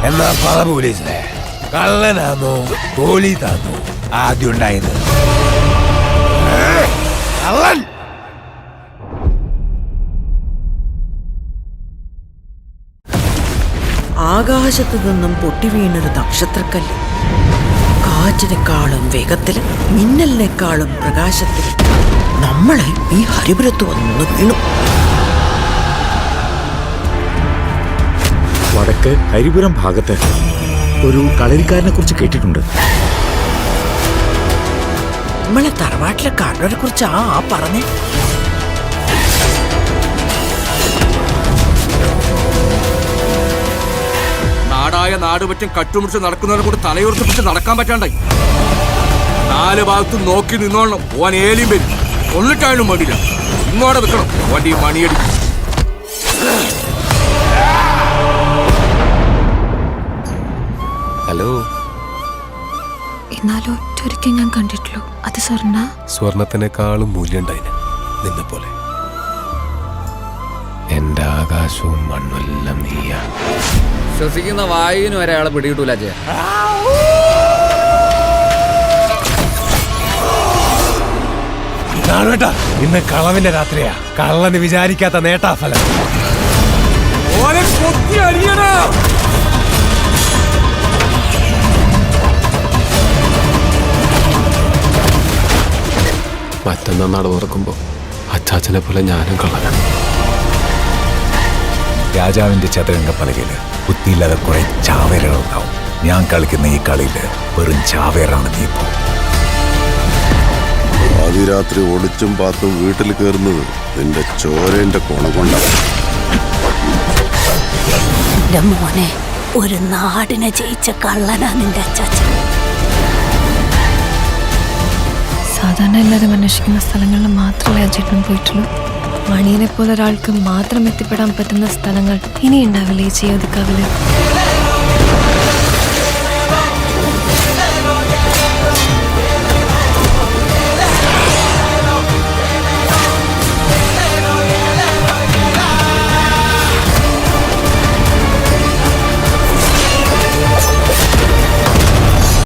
എന്നാ പറ പോലീസിലെ, കള്ളനാന്നോ പോലീസാന്നോ ആദ്യം ഉണ്ടായത്? കള്ളൻ. ആകാശത്തു നിന്നും പൊട്ടി വീണൊരു നക്ഷത്രക്കല്ല് കാറ്റിനെക്കാളും വേഗത്തിൽ, മിന്നലിനേക്കാളും പ്രകാശത്തിൽ നമ്മളെ ഈ ഹരിപുരത്ത് വന്നു വീണു. വടക്ക് ഹരിപുരം ഭാഗത്ത് ഒരു കളരിക്കാരനെ കുറിച്ച് കേട്ടിട്ടുണ്ട്. നമ്മളെ തറവാട്ടിലെ കാരണവരെ കുറിച്ച് ആ പറഞ്ഞേ. നാടായ നാടുപറ്റും കട്ടുമുടിച്ച് നടക്കുന്നവരെ കൂടെ തലയുറപ്പിച്ച് നടക്കാൻ പറ്റാണ്ടായി. 4 ഭാഗത്തും നോക്കി നിന്നോളണം. ഓൻ ഏലിയും വരും, കൊള്ളിട്ടായാലും മടിയില്ല. ഇങ്ങോടെ നിൽക്കണം, വണ്ടി മണിയടി. ഹലോ. എന്നാലും ഒറ്റൊരിക്കൽ ഞാൻ കണ്ടിട്ടുള്ളൂ. അത് സ്വർണത്തിനേക്കാളും മൂല്യമുണ്ടായിന് നിന്നെ പോലെ. എന്റെ ആകാശവും മണ്ണുമെല്ലാം നീയാ. ശ്വസിക്കുന്ന വായുവിന് ഒരാളെ പിടികിട്ടൂല. നാണുവേട്ടാ, ഇന്ന് കളവിന്റെ രാത്രിയാ. കള്ളന് വിചാരിക്കാത്ത നേട്ടാഫലം. മറ്റന്നാ നട തുറക്കുമ്പോ അച്ചാച്ചനെ പോലെ ഞാനും കള്ളനാണ്. രാജാവിന്റെ ചതുരംഗപ്പലകയില് ബുദ്ധിയില്ലാതെ കുറെ ചാവേറുകളുണ്ടാവും. ഞാൻ കളിക്കുന്ന ഈ കളിയില് വെറും ചാവേറാണ് നീ. ഇപ്പോ ആദ്യരാത്രി ഒളിച്ചും പാത്തും വീട്ടിൽ കയറുന്നത് നിന്റെ ചോരന്റെ കൊണ കൊണ്ടാണ്. മോനെ, ഒരു നാടിനെ ജയിച്ച കള്ളനാ നിന്റെ അച്ചാച്ചൻ. സാധാരണ എല്ലാവരും അന്വേഷിക്കുന്ന സ്ഥലങ്ങളിൽ മാത്രമേ അജേട്ടൻ പോയിട്ടുള്ളൂ. മണിയനെ പോലെ ഒരാൾക്ക് മാത്രം എത്തിപ്പെടാൻ പറ്റുന്ന സ്ഥലങ്ങൾ ഇനി ഉണ്ടാവില്ലേ ഈ ചെയ്യൊതുക്കാവില്?